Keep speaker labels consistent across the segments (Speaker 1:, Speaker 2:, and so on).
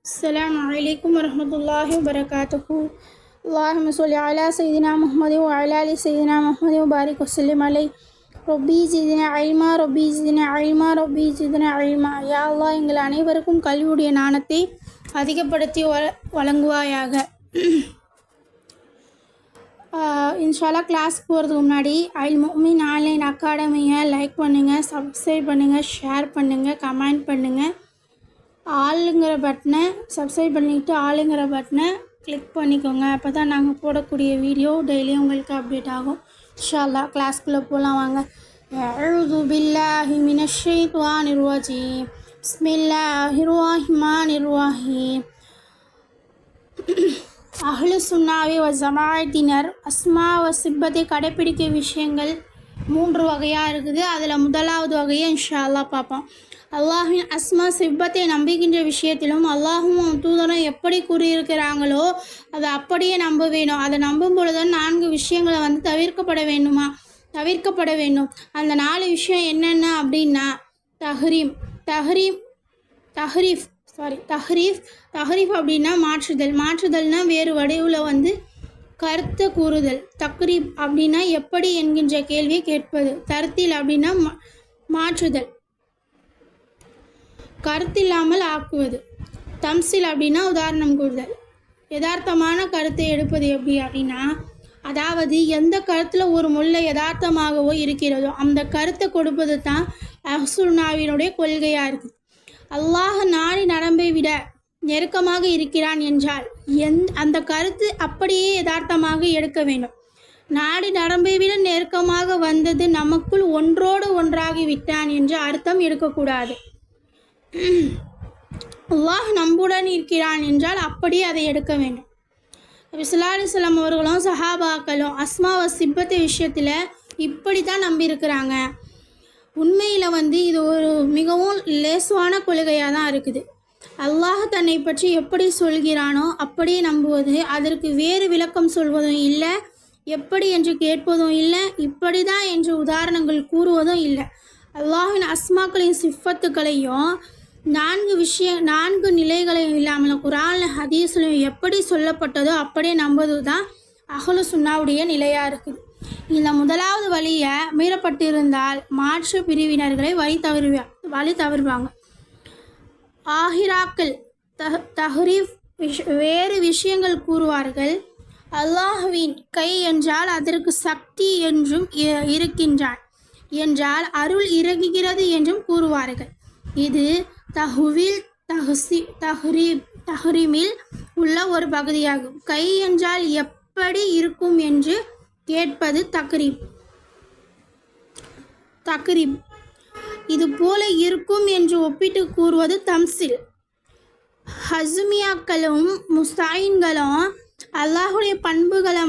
Speaker 1: السلام عليكم ورحمة الله وبركاته. اللهم صل على سيدنا محمد وعلى آل سيدنا محمد وبارك وسلم عليه. ربي زدنا علما ربي زدنا علما ربي زدنا علما. யா அல்லாஹ் எங்கள் அனைவருக்கும் கல்வியுடைய ஞானத்தை அதிகப்படுத்தி வழங்குவாயாக. இன்ஷால்லா கிளாஸ்க்கு போகிறதுக்கு முன்னாடி அல் முஃமின் ஆன்லைன் அகாடமியை லைக் பண்ணுங்கள், சப்ஸ்கிரைப் பண்ணுங்கள், ஷேர் பண்ணுங்கள், கமெண்ட் பண்ணுங்கள். ஆளுங்கிற பட்டனை சப்ஸ்கிரைப் பண்ணிவிட்டு ஆளுங்கிற பட்டனை கிளிக் பண்ணிக்கோங்க. அப்போ தான் நாங்கள் போடக்கூடிய வீடியோ டெய்லியும் உங்களுக்கு அப்டேட் ஆகும். இன்ஷா அல்லாஹ் கிளாஸ்க்குள்ளே போகலாம் வாங்க. அஊது பில்லாஹி மினஷ் ஷைத்வானிர் ரஜீம். பிஸ்மில்லாஹிர் ரஹ்மானிர் ரஹீம். அஹ்லு சுன்னாவி வ ஜமாஅத்தினர் அஸ்மா வ சிப்பத்தை கடைப்பிடிக்க விஷயங்கள் 3 வகையாக இருக்குது. அதில் முதலாவது வகையை இன்ஷா அல்லாஹ் பார்ப்போம். அல்லாஹின் அஸ்மா சிப்பத்தை நம்புகின்ற விஷயத்திலும் அல்லாஹும் தூதரும் எப்படி கூறியிருக்கிறாங்களோ அதை அப்படியே நம்ப வேணும். அதை நம்பும் பொழுது 4 விஷயங்களை தவிர்க்கப்பட வேண்டும். அந்த 4 விஷயம் என்னென்ன அப்படின்னா தஹ்ரீஃப் அப்படின்னா மாற்றுதல்னால் வேறு வடிவில் கருத்தை கூறுதல். தக்ரீப் அப்படின்னா எப்படி என்கின்ற கேள்வியை கேட்பது. தர்த்தீல் அப்படின்னா மாற்றுதல், கருத்தில்லாமல் ஆக்குவது. தம்சில் அப்படின்னா உதாரணம் கூறுதல். யதார்த்தமான கருத்தை எடுப்பது எப்படி அப்படின்னா, அதாவது எந்த கருத்தில் ஒரு முல்லை யதார்த்தமாகவோ இருக்கிறதோ அந்த கருத்தை கொடுப்பது தான் அஹ்லுசுன்னாவினுடைய கொள்கையாக இருக்குது. அல்லாஹ் நாடி நரம்பை விட நெருக்கமாக இருக்கிறான் என்றால் அந்த கருத்து அப்படியே யதார்த்தமாக எடுக்க வேண்டும். நாடி நரம்பை விட நெருக்கமாக வந்தது நமக்குள் ஒன்றோடு ஒன்றாகி விட்டான் என்று அர்த்தம் எடுக்கக்கூடாது. அல்லாஹ் நம்புடன் இருக்கிறான் என்றால் அப்படியே அதை எடுக்க வேண்டும். நபி ஸல்லல்லாஹு அலைஹி வஸல்லம் அவர்களும் சஹாபாக்களும் அஸ்மா வ சிப்பத்தை விஷயத்தில் இப்படி தான் நம்பியிருக்கிறாங்க. உண்மையில் இது ஒரு மிகவும் லேசுவான கொள்கையாக தான் இருக்குது. அல்லாஹ் தன்னை பற்றி எப்படி சொல்கிறானோ அப்படியே நம்புவது, அதற்கு வேறு விளக்கம் சொல்வதும் இல்லை, எப்படி என்று கேட்பதும் இல்லை, இப்படி தான் என்று உதாரணங்கள் கூறுவதும் இல்லை. அல்லாஹின் அஸ்மாக்களின் சிஃபத்துக்களையும் 4 நிலைகளையும் இல்லாமல் குர்ஆனில் ஹதீஸ்லையும் எப்படி சொல்லப்பட்டதோ அப்படியே நம்புவது தான் அஹ்லு சுன்னாவுடைய நிலையாக இருக்குது. இந்த முதலாவது வழியை மீறப்பட்டிருந்தால் மாற்று பிரிவினர்களை வழி தவறுவாங்க. ஆஹிராக்கள் தஹ்ரீஃப் வேறு விஷயங்கள் கூறுவார்கள். அல்லாஹ்வின் கை என்றால் அதற்கு சக்தி என்றும் இருக்கின்றான் என்றால் அருள் இறங்குகிறது என்றும் கூறுவார்கள். இது தஹ்ரீமில் உள்ள ஒரு பகுதியாகும். கை என்றால் எப்படி இருக்கும் என்று கேட்பது தக்ரீப். இது போல இருக்கும் என்று ஒப்பிட்டு கூறுவது தம்சில். ஹஸ்மியாக்களும் முஸ்தாயின்களும் அல்லாஹுடைய பண்புகளை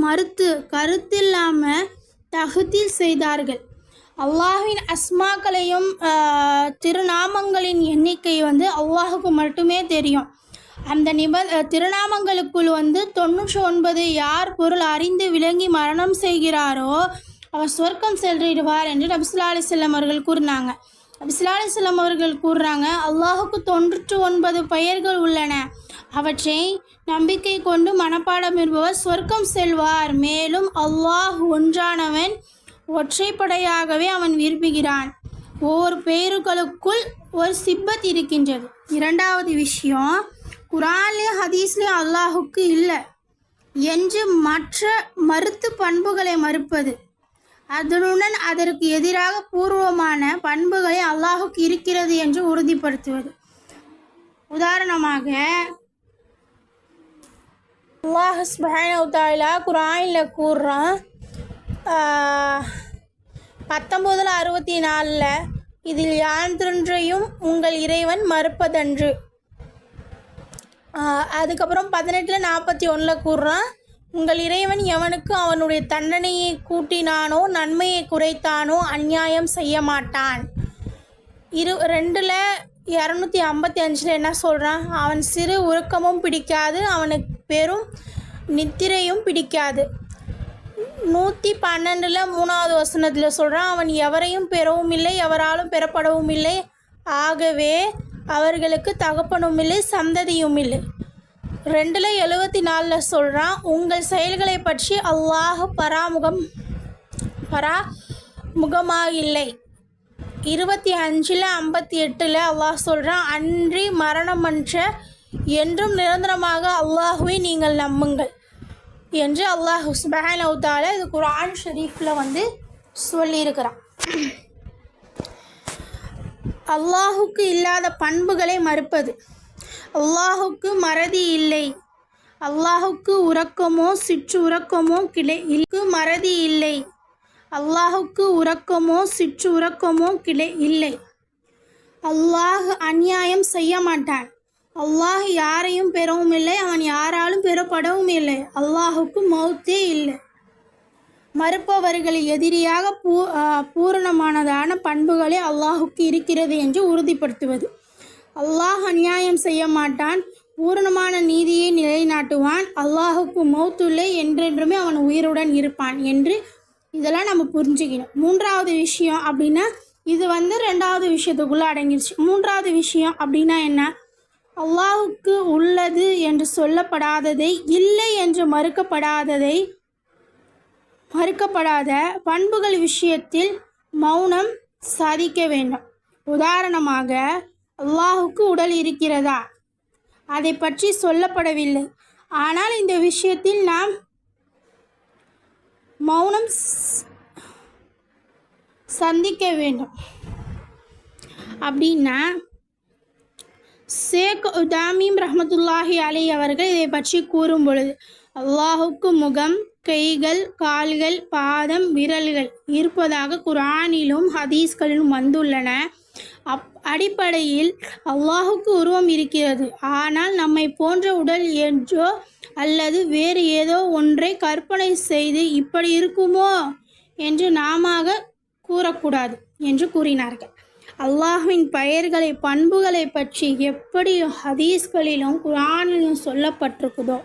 Speaker 1: மறுத்து கருத்தில்லாமல் தஹ்தீல் செய்தார்கள். அல்லாஹின் அஸ்மாக்களையும் திருநாமங்களின் எண்ணிக்கை அல்லாஹுக்கு மட்டுமே தெரியும். அந்த திருநாமங்களுக்குள் 99 யார் பொருள் அறிந்து விளங்கி மரணம் செய்கிறாரோ அவர் சொர்க்கம் சென்றிடுவார் என்று நபி ஸல்லல்லாஹு அலைஹி வஸல்லம் அவர்கள் கூறினாங்க. நபி ஸல்லல்லாஹு அலைஹி வஸல்லம் அவர்கள் கூறுறாங்க, அல்லாஹுக்கு 99 பெயர்கள் உள்ளன. அவற்றை நம்பிக்கை கொண்டு மனப்பாடம் என்பவர் சொர்க்கம் செல்வார். மேலும் அல்லாஹ் ஒன்றானவன், ஒற்றைப்படையாகவே அவன் விரும்புகிறான். ஒவ்வொரு பெயர்களுக்குள் ஒரு சிப்பத் இருக்கின்றது. 2வது விஷயம், குர்ஆன்லேயும் ஹதீஸ்லேயும் அல்லாஹுக்கு இல்லை என்று மறுத்து பண்புகளை மறுப்பது, அதனுடன் அதற்கு எதிராக பூர்வமான பண்புகளை அல்லாஹுக்கு இருக்கிறது என்று உறுதிப்படுத்துவது. உதாரணமாக அல்லாஹ் சுப்ஹானஹு வ தஆலா குர்ஆனில் கூறுறான் 19:64 இதில் யாதொன்றையும் உங்கள் இறைவன் மறுப்பதன்று. அதுக்கப்புறம் 18:41 கூறுறான், உங்கள் இறைவன் எவனுக்கு அவனுடைய தண்டனையை கூட்டினானோ நன்மையை குறைத்தானோ அநியாயம் செய்ய மாட்டான். 2:255 என்ன சொல்கிறான், அவன் சிறு உறக்கமும் பிடிக்காது, அவனுக்கு பெரும் நித்திரையும் பிடிக்காது. 112 வசனத்தில் சொல்கிறான், அவன் எவரையும் பெறவும் இல்லை, எவராலும் பெறப்படவும் இல்லை. ஆகவே அவர்களுக்கு தகப்பனும் இல்லை சந்ததியும் இல்லை. 2:74 சொல்கிறான், உங்கள் செயல்களை பற்றி அல்லாஹ் பராமுகமாக இல்லை. 25:58 அல்லாஹ் சொல்கிறான், அன்றி மரணமற்ற என்றும் நிரந்தரமாக அல்லாஹுவை நீங்கள் நம்புங்கள் என்று அல்லாஹ் சுப்ஹானஹு வ தஆலா இது குர்ஆன் ஷரீஃபில் சொல்லியிருக்கிறான். அல்லாஹுக்கு இல்லாத பண்புகளை மறுப்பது. அல்லாஹுக்கு மறதி இல்லை. அல்லாஹுக்கு உறக்கமோ சிற்று உறக்கமோ மறதி இல்லை. அல்லாஹுக்கு உறக்கமோ சிற்று உறக்கமோ இல்லை. அல்லாஹ் அநியாயம் செய்ய மாட்டான். அல்லாஹ் யாரையும் பெறவும் இல்லை, அவன் யாராலும் பெறப்படவும் இல்லை. அல்லாஹுக்கு மௌத்தே இல்லை. மறுப்பவர்களை எதிரியாக பூரணமானதான பண்புகளே அல்லாஹுக்கு இருக்கிறது என்று உறுதிப்படுத்துவது. அல்லாஹ் அநியாயம் செய்ய மாட்டான், பூரணமான நீதியை நிலைநாட்டுவான். அல்லாஹுக்கு மௌத்துல்லை, என்றென்றுமே அவன் உயிருடன் இருப்பான் என்று இதெல்லாம் நம்ம புரிஞ்சுக்கணும். 3வது விஷயம் அப்படின்னா இது 2வது விஷயத்துக்குள்ளே அடங்கிடுச்சு. 3வது விஷயம் அப்படின்னா என்ன? அல்லாஹுக்கு உள்ளது என்று சொல்லப்படாததை, இல்லை என்று மறுக்கப்படாத பண்புகள் விஷயத்தில் மௌனம் சாதிக்க வேண்டும். உதாரணமாக, அல்லாஹுக்கு உடல் இருக்கிறதா? அதை பற்றி சொல்லப்படவில்லை. ஆனால் இந்த விஷயத்தில் நாம் மௌனம் சந்திக்க வேண்டும். அப்படின்னா ஷேக் உதாமீம் ரஹ்மத்துல்லாஹி அலைஹி அவர்கள் இதை பற்றி கூறும் பொழுது, அல்லாஹுக்கு முகம், கைகள், கால்கள், பாதம், விரல்கள் இருப்பதாக குர்ஆனிலும் ஹதீஸ்களிலும் வந்துள்ளன. அடிப்படையில் அல்லாஹுக்கு உருவம் இருக்கிறது. ஆனால் நம்மை போன்ற உடல் என்றோ அல்லது வேறு ஏதோ ஒன்றை கற்பனை செய்து இப்படி இருக்குமோ என்று நாம கூறக்கூடாது என்று கூறினார்கள். அல்லாஹ்வின் பெயர்களை, பண்புகளை பற்றி எப்படி ஹதீஸ்களிலும் குர்ஆனிலும் சொல்லப்பட்டிருக்குதோ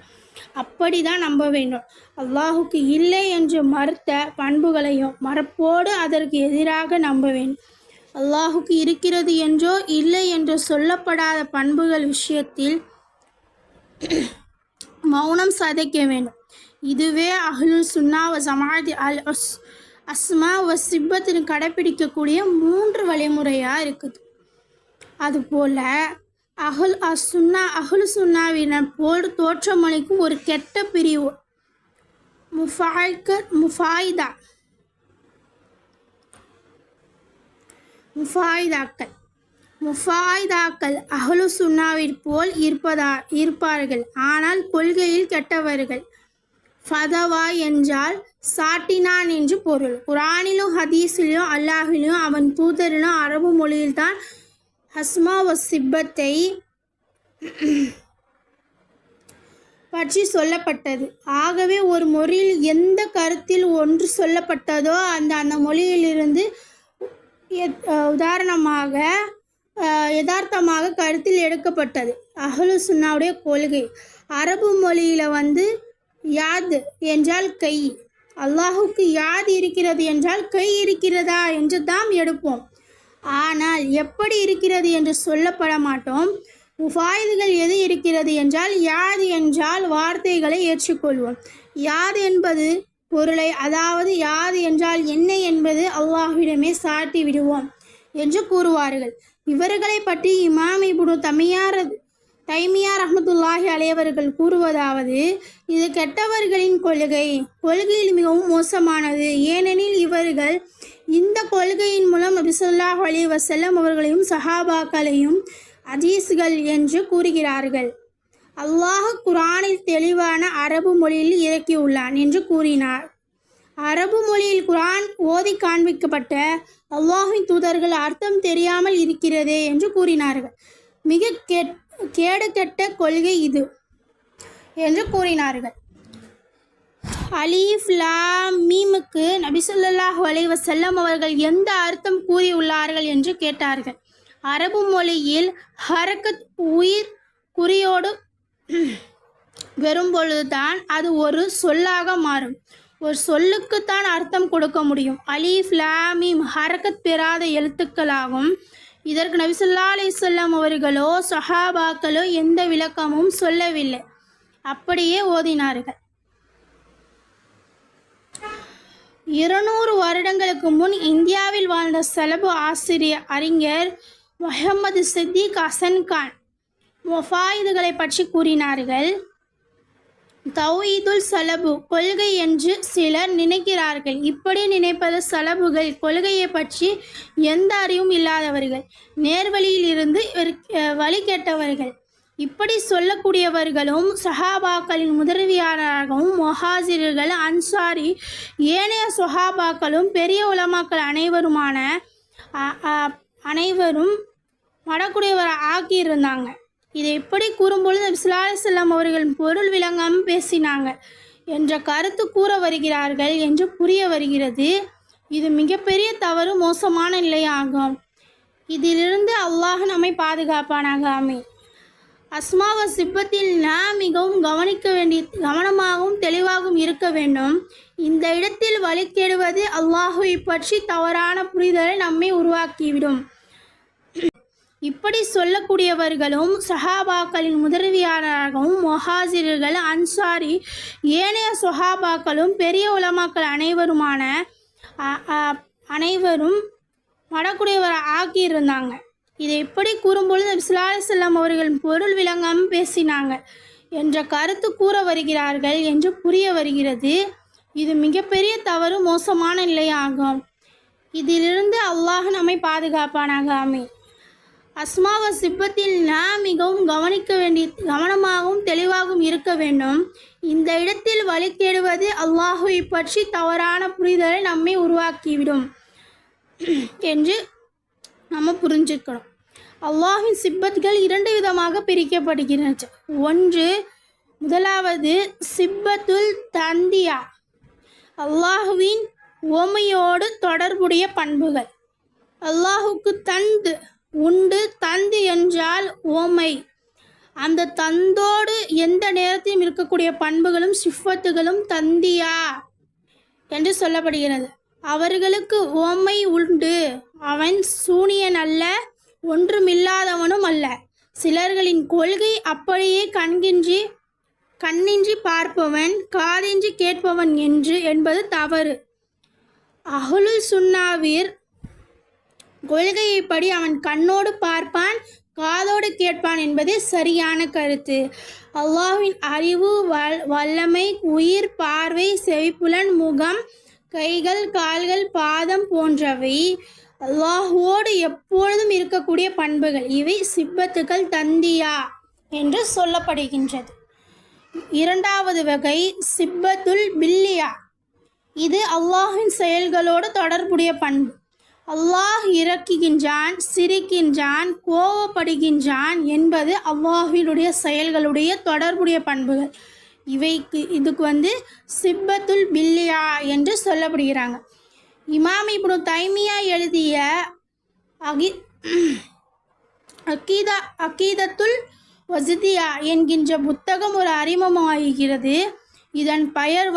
Speaker 1: அப்படி தான் நம்ப வேண்டும். அல்லாஹுக்கு இல்லை என்று மறுத்த பண்புகளையும் மறுப்போடு அதற்கு எதிராக நம்ப வேண்டும். அல்லாஹுக்கு இருக்கிறது என்றோ இல்லை என்று சொல்லப்படாத பண்புகள் விஷயத்தில் மௌனம் சாதிக்க வேண்டும். இதுவே அஹ்லுல் சுன்னா வ ஜமாஅத் அஸ்மா வ சிப்பத்தின் கடைப்பிடிக்கக்கூடிய 3 வழிமுறையாக இருக்குது. அதுபோல் அஹ்லு சுன்னாவினர் போல் தோற்றமளிக்கும் ஒரு கெட்ட பிரிவு முஃபாயிதாக்கள் அஹ்லு சுன்னாவிற் போல் இருப்பார்கள். ஆனால் கொள்கையில் கெட்டவர்கள். ஃபதவா என்றால் சாட்டினான் என்று பொருள். குர்ஆனிலும் ஹதீஸிலும் அல்லாஹிலும் அவன் தூதரிலும் அரபு மொழியில்தான் அஸ்மா வ சிப்பத்தை பற்றி சொல்லப்பட்டது. ஆகவே ஒரு மொழியில் எந்த கருத்தில் ஒன்று சொல்லப்பட்டதோ அந்த மொழியிலிருந்து யதார்த்தமாக கருத்தில் எடுக்கப்பட்டது அஹ்லு சுன்னாவுடைய கொள்கை. அரபு மொழியில் யாத் என்றால் கை. அல்லாஹுக்கு யாத் இருக்கிறது என்றால் கை இருக்கிறதா என்று தாம் எடுப்போம். ஆனால் எப்படி இருக்கிறது என்று சொல்லப்பட மாட்டோம். முஃபாயிதுகள் எது இருக்கிறது என்றால் யாத் என்றால் வார்த்தைகளை ஏற்றுக்கொள்வோம். யாத் என்பது பொருளை, அதாவது யாத் என்றால் என்ன என்பது அல்லாஹ்விடமே சாட்டி விடுவோம் என்று கூறுவார்கள். இவர்களை பற்றி இமாம் இப்னு தைமியா ரஹ்மத்துல்லாஹி அலைஹி அவர்கள் கூறுவதாவது, இது கெட்டவர்களின் கொள்கையில் மிகவும் மோசமானது. ஏனெனில் இவர்கள் இந்த கொள்கையின் மூலம் நபி ஸல்லல்லாஹு அலைஹி வஸல்லம் அவர்களையும் சஹாபாக்களையும் ஹதீஸ்கள் என்று கூறுகிறார்கள். அல்லாஹ் குர்ஆனில் தெளிவான அரபு மொழியில் இறக்கியுள்ளான் என்று கூறினார். அரபு மொழியில் குர்ஆன் ஓதி காண்பிக்கப்பட்ட அல்லாஹ்வின் தூதர்கள் அர்த்தம் தெரியாமல் இருக்கிறதே என்று கூறினார்கள். மிக கேடுகெட்ட கொள்கை இது என்று கூறினார்கள். அலீஃப் லாம் மீமுக்கு நபி ஸல்லல்லாஹு அலைஹி வஸல்லம் அவர்கள் எந்த அர்த்தம் கூறியுள்ளார்கள் என்று கேட்டார்கள். அரபு மொழியில் ஹரக்கத் உயிர் குறியோடு வரும்பொழுதுதான் அது ஒரு சொல்லாக மாறும். ஒரு சொல்லுக்குத்தான் அர்த்தம் கொடுக்க முடியும். அலீஃப் லாம் மீம் ஹரக்கத் பெறாத எழுத்துக்களாகும். இதற்கு நபி ஸல்லல்லாஹு அலைஹி வஸல்லம் அவர்களோ சஹாபாக்களோ எந்த விளக்கமும் சொல்லவில்லை, அப்படியே ஓதினார்கள். 200 வருடங்களுக்கு முன் இந்தியாவில் வாழ்ந்த சலபு ஆசிரியர் அறிஞர் முஹம்மது சித்திக் ஹசன் கான் முஃபாயிதுகளை பற்றி கூறினார்கள். தௌஹீதுல் சலபு கொள்கை என்று சிலர் நினைக்கிறார்கள். இப்படி நினைப்பது சலபுகள் கொள்கையை பற்றி எந்த அறிவும் இல்லாதவர்கள், நேர்வழியில் இருந்து வழி கெட்டவர்கள். இப்படி சொல்லக்கூடியவர்களும் சஹாபாக்களின் முதல்வியாளராகவும் முஹாஜிர்கள், அன்சாரி, ஏனைய சஹாபாக்களும் பெரிய உலமாக்கள் அனைவரும் மடக்கூடியவரை ஆக்கியிருந்தாங்க. இதை எப்படி கூறும்பொழுது நபி ஸல்லல்லாஹு அலைஹி வஸல்லம் அவர்களின் பொருள் விளங்காமல் பேசினாங்க என்ற கருத்து கூற வருகிறார்கள் என்று புரிய வருகிறது. இது மிகப்பெரிய தவறு, மோசமான நிலையாகும். இதிலிருந்து அல்லாஹ் நம்மை பாதுகாப்பானாக. ஆமீன். அஸ்மாவ சிப்பத்தில் நாம் மிகவும் கவனமாகவும் தெளிவாகவும் இருக்க வேண்டும். இந்த இடத்தில் வழிகெடுவது அல்லாஹுவை பற்றி தவறான புரிதலை நம்மை உருவாக்கிவிடும். இப்படி சொல்லக்கூடியவர்களும் சஹாபாக்களின் முதல்வியாளராகவும் முஹாஜிர்கள், அன்சாரி, ஏனைய சஹாபாக்களும் பெரிய உலமாக்கள் அனைவரும் மடக்கூடியவரை ஆக்கியிருந்தாங்க. இதை எப்படி கூறும்பொழுது நபி ஸல்லல்லாஹு அலைஹி வஸல்லம் அவர்களின் பொருள் விளங்காமல் பேசினாங்க என்ற கருத்து கூற வருகிறார்கள் என்று புரிய வருகிறது. இது மிகப்பெரிய தவறு, மோசமான நிலையாகும். இதிலிருந்து அல்லாஹ் நம்மை பாதுகாப்பானாக. ஆமீன். அஸ்மாவ சிப்பத்தில் நாம் மிகவும் கவனமாகவும் தெளிவாகவும் இருக்க வேண்டும். இந்த இடத்தில் வழிகெடுவது அல்லாஹுவை பற்றி தவறான புரிதலை நம்மை உருவாக்கிவிடும் என்று நம்ம புரிஞ்சுக்கணும். அல்லாஹின் சிப்பத்கள் 2 விதமாக பிரிக்கப்படுகிறது. முதலாவது சிப்பத்துல் தந்தியா, அல்லாஹுவின் ஓமையோடு தொடர்புடைய பண்புகள். அல்லாஹுக்கு தந்து உண்டு, தந்து என்றால் ஓமை. அந்த தந்தோடு எந்த நேரத்திலும் இருக்கக்கூடிய பண்புகளும் சிஃபத்துகளும் தந்தியா என்று சொல்லப்படுகிறது. அவர்களுக்கு ஓமை உண்டு, அவன் சூனியன் அல்ல, ஒன்றுமில்லாதவனும் அல்ல. சிலர்களின் கொள்கை அப்படியே கண்ணின்றி பார்ப்பவன், காதின்றி கேட்பவன் என்பது தவறு. அஹ்லுல் சுன்னாவிர் கொள்கையைப்படி அவன் கண்ணோடு பார்ப்பான், காதோடு கேட்பான் என்பதே சரியான கருத்து. அல்லாஹ்வின் அறிவு, வல்லமை, உயிர், பார்வை, செவிப்புலன், முகம், கைகள், கால்கள், பாதம் போன்றவை அல்லாஹுவோடு எப்பொழுதும் இருக்கக்கூடிய பண்புகள். இவை சிப்பத்துக்கள் தந்தியா என்று சொல்லப்படுகின்றது. 2வது வகை சிப்பத்துல் பில்லியா. இது அல்லாஹின் செயல்களோடு தொடர்புடைய பண்பு. அல்லாஹ் இறக்குகின்றான், சிரிக்கின்றான், கோபப்படுகின்றான் என்பது அல்லாஹினுடைய செயல்களுடைய தொடர்புடைய பண்புகள். இதுக்கு சிப்பத்துல் பில்லியா என்று சொல்லப்படுகிறாங்க. இமாம் இப்னு தைமியா எழுதிய அகீதத்துல் வஸிதியா என்கின்ற புத்தகம் ஒரு அறிமுகமாகிறது. இதன் பெயர்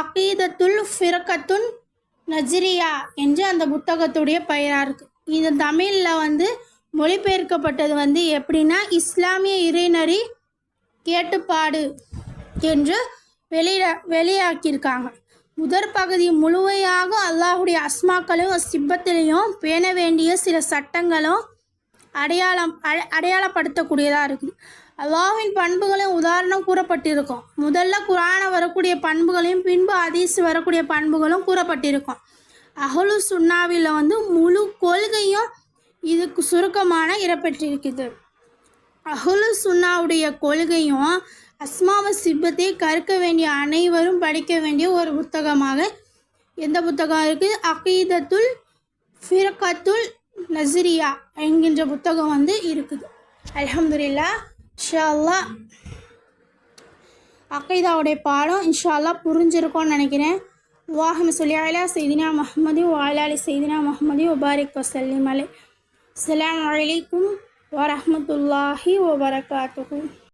Speaker 1: அகீதத்துல் ஃபிர்கத்துன் நஜ்ரியா என்று அந்த புத்தகத்துடைய பெயராக இருக்குது. இது தமிழில் மொழிபெயர்க்கப்பட்டது எப்படின்னா, இஸ்லாமிய இறைநெறி கேட்டுப்பாடு என்று வெளியாக்கியிருக்காங்க. முதற் பகுதி முழுமையாக அல்லாஹுடைய அஸ்மாக்களையும் சிப்பத்திலையும் பேண வேண்டிய சில சட்டங்களும் அடையாளப்படுத்தக்கூடியதாக இருக்குது. அல்லாஹ்வின் பண்புகளையும் உதாரணம் கூறப்பட்டிருக்கும். முதல்ல குர்ஆன் வரக்கூடிய பண்புகளையும் பின்பு ஹதீஸ் வரக்கூடிய பண்புகளும் கூறப்பட்டிருக்கும். அஹ்லு சுன்னாவில் முழு கொள்கையும் இதுக்கு சுருக்கமான இடம்பெற்றிருக்குது. அஹ்லு சுன்னாவுடைய கொள்கையும் அஸ்மாவ சிப்பத்தை கற்க வேண்டிய அனைவரும் படிக்க வேண்டிய ஒரு புத்தகமாக எந்த புத்தகம் இருக்குது? அகீதத்துல் ஃபிர்கத்துல் நஜ்ரியா என்கின்ற புத்தகம் இருக்குது. அல்ஹம்துலில்லாஹ். இன்ஷா அல்லாஹ் அகீதாவுடைய பாடம் இன்ஷா அல்லாஹ் புரிஞ்சிருக்கோன்னு நினைக்கிறேன். அல்லாஹும்ம ஸல்லி அலா சய்யிதினா முஹம்மதி வ அலா ஆலி சய்யிதினா முஹம்மதி வ பாரிக் வ ஸல்லிம் அலைஹி. அஸ்ஸலாமு அலைக்கும் வ ரஹ்மத்துல்லாஹி வ பரகாத்துஹு.